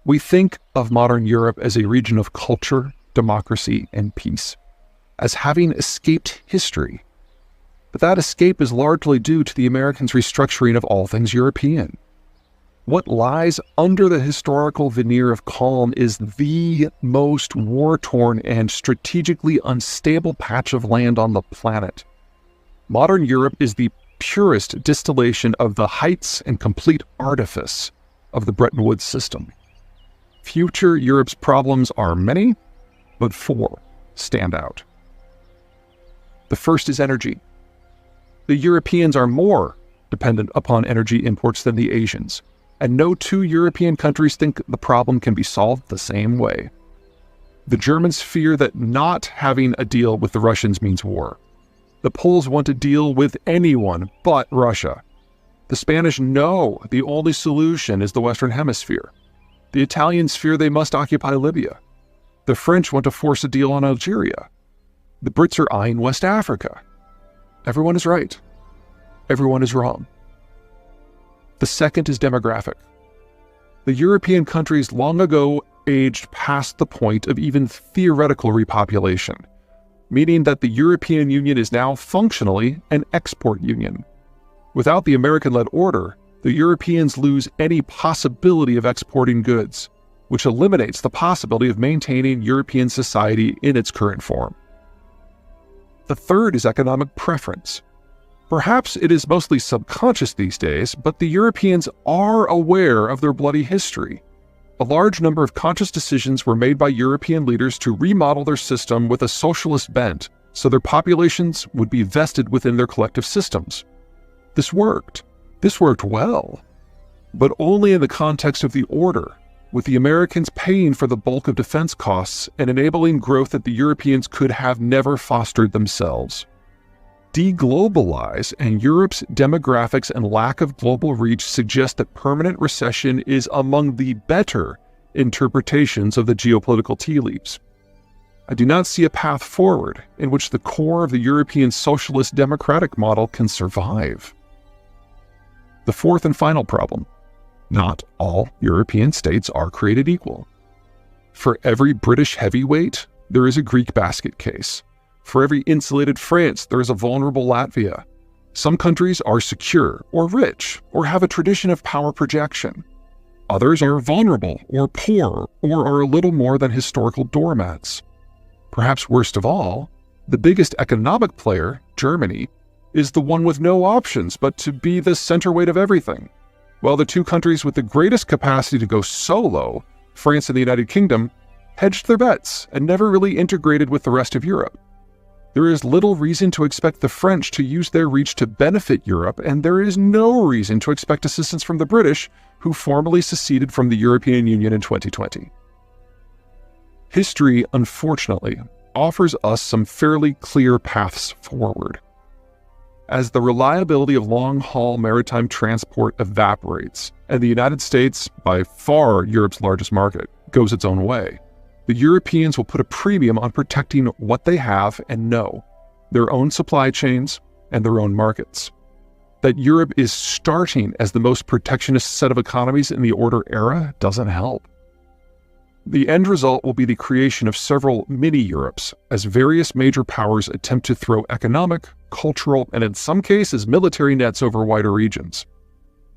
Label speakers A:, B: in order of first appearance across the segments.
A: We think of modern Europe as a region of culture, democracy, and peace, as having escaped history. But that escape is largely due to the Americans' restructuring of all things European. What lies under the historical veneer of calm is the most war-torn and strategically unstable patch of land on the planet. Modern Europe is the purest distillation of the heights and complete artifice of the Bretton Woods system. Future Europe's problems are many, but four stand out. The first is energy. The Europeans are more dependent upon energy imports than the Asians, and no two European countries think the problem can be solved the same way. The Germans fear that not having a deal with the Russians means war. The Poles want to deal with anyone but Russia. The Spanish know the only solution is the Western Hemisphere. The Italians fear they must occupy Libya. The French want to force a deal on Algeria. The Brits are eyeing West Africa. Everyone is right. Everyone is wrong. The second is demographic. The European countries long ago aged past the point of even theoretical repopulation, meaning that the European Union is now functionally an export union. Without the American-led order, the Europeans lose any possibility of exporting goods, which eliminates the possibility of maintaining European society in its current form. The third is economic preference. Perhaps it is mostly subconscious these days, but the Europeans are aware of their bloody history. A large number of conscious decisions were made by European leaders to remodel their system with a socialist bent, so their populations would be vested within their collective systems. This worked. This worked well, but only in the context of the order, with the Americans paying for the bulk of defense costs and enabling growth that the Europeans could have never fostered themselves. Deglobalize, and Europe's demographics and lack of global reach suggest that permanent recession is among the better interpretations of the geopolitical tea leaves. I do not see a path forward in which the core of the European socialist democratic model can survive. The fourth and final problem: not all European states are created equal. For every British heavyweight, there is a Greek basket case. For every insulated France, there is a vulnerable Latvia. Some countries are secure or rich or have a tradition of power projection. Others are vulnerable or poor or are a little more than historical doormats. Perhaps worst of all, the biggest economic player, Germany, is the one with no options but to be the centerweight of everything, while the two countries with the greatest capacity to go solo, France and the United Kingdom, hedged their bets and never really integrated with the rest of Europe. There is little reason to expect the French to use their reach to benefit Europe, and there is no reason to expect assistance from the British, who formally seceded from the European Union in 2020. History, unfortunately, offers us some fairly clear paths forward. As the reliability of long-haul maritime transport evaporates, and the United States, by far Europe's largest market, goes its own way, the Europeans will put a premium on protecting what they have and know, their own supply chains and their own markets. That Europe is starting as the most protectionist set of economies in the order era doesn't help. The end result will be the creation of several mini-Europes as various major powers attempt to throw economic, cultural, and in some cases military nets over wider regions.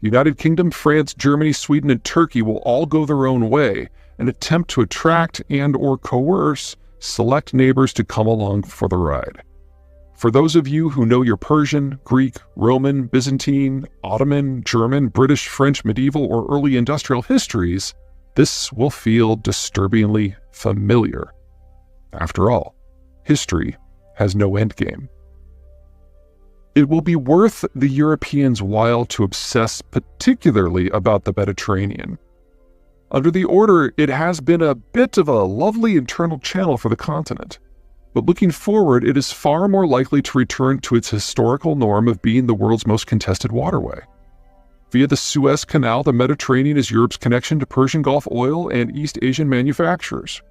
A: The United Kingdom, France, Germany, Sweden, and Turkey will all go their own way and attempt to attract and/or coerce select neighbors to come along for the ride. For those of you who know your Persian, Greek, Roman, Byzantine, Ottoman, German, British, French, medieval, or early industrial histories, this will feel disturbingly familiar. After all, history has no endgame. It will be worth the Europeans' while to obsess particularly about the Mediterranean. Under the order, it has been a bit of a lovely internal channel for the continent, but looking forward, it is far more likely to return to its historical norm of being the world's most contested waterway. Via the Suez Canal, the Mediterranean is Europe's connection to Persian Gulf oil and East Asian manufacturers.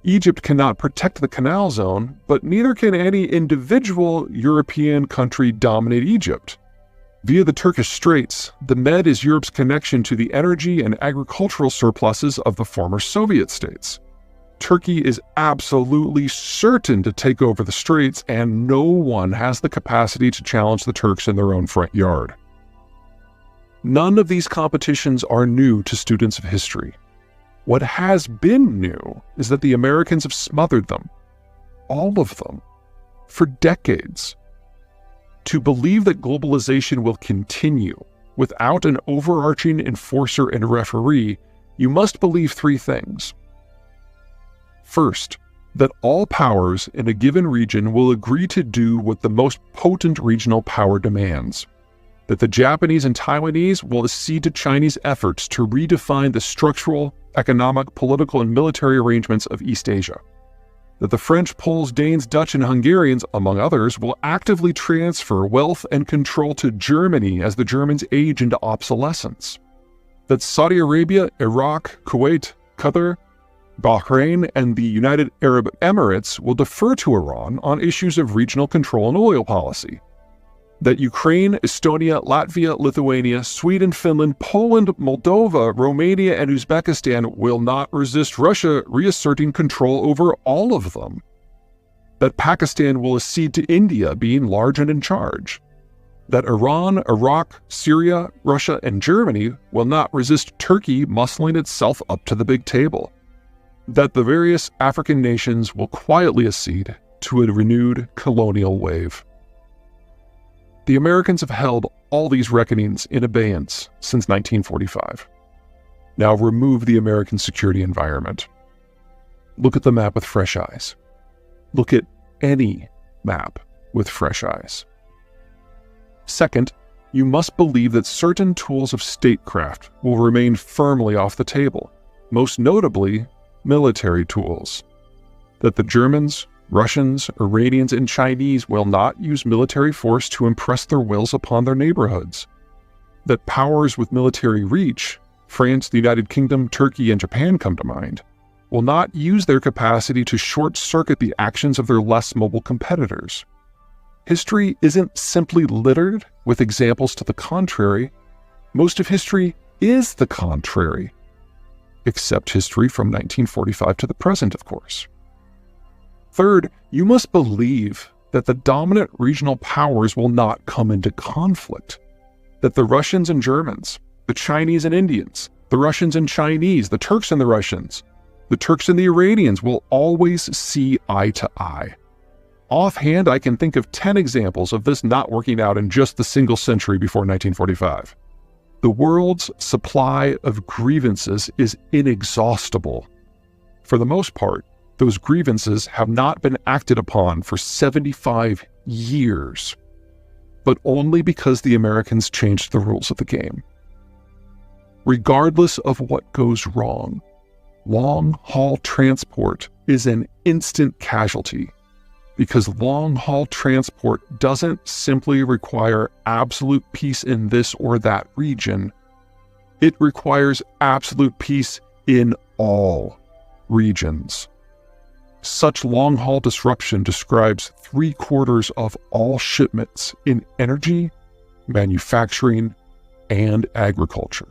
A: Egypt cannot protect the canal zone, but neither can any individual European country dominate Egypt. Via the Turkish Straits, the Med is Europe's connection to the energy and agricultural surpluses of the former Soviet states. Turkey is absolutely certain to take over the Straits, and no one has the capacity to challenge the Turks in their own front yard. None of these competitions are new to students of history. What has been new is that the Americans have smothered them, all of them, for decades. To believe that globalization will continue without an overarching enforcer and referee, you must believe three things. First, that all powers in a given region will agree to do what the most potent regional power demands. That the Japanese and Taiwanese will accede to Chinese efforts to redefine the structural, economic, political, and military arrangements of East Asia. That the French, Poles, Danes, Dutch, and Hungarians, among others, will actively transfer wealth and control to Germany as the Germans age into obsolescence. That Saudi Arabia, Iraq, Kuwait, Qatar, Bahrain, and the United Arab Emirates will defer to Iran on issues of regional control and oil policy. That Ukraine, Estonia, Latvia, Lithuania, Sweden, Finland, Poland, Moldova, Romania, and Uzbekistan will not resist Russia reasserting control over all of them. That Pakistan will accede to India being large and in charge. That Iran, Iraq, Syria, Russia, and Germany will not resist Turkey muscling itself up to the big table. That the various African nations will quietly accede to a renewed colonial wave. The Americans have held all these reckonings in abeyance since 1945. Now remove the American security environment. Look at the map with fresh eyes. Look at any map with fresh eyes. Second, you must believe that certain tools of statecraft will remain firmly off the table, most notably military tools. That the Germans, Russians, Iranians, and Chinese will not use military force to impress their wills upon their neighborhoods. That powers with military reach, France, the United Kingdom, Turkey, and Japan come to mind, will not use their capacity to short-circuit the actions of their less mobile competitors. History isn't simply littered with examples to the contrary. Most of history is the contrary, except history from 1945 to the present, of course. Third, you must believe that the dominant regional powers will not come into conflict, that the Russians and Germans, the Chinese and Indians, the Russians and Chinese, the Turks and the Russians, the Turks and the Iranians will always see eye to eye. Offhand, I can think of 10 examples of this not working out in just the single century before 1945. The world's supply of grievances is inexhaustible. For the most part, those grievances have not been acted upon for 75 years, but only because the Americans changed the rules of the game. Regardless of what goes wrong, long-haul transport is an instant casualty, because long-haul transport doesn't simply require absolute peace in this or that region. It requires absolute peace in all regions. Such long-haul disruption describes 3/4 of all shipments in energy, manufacturing, and agriculture.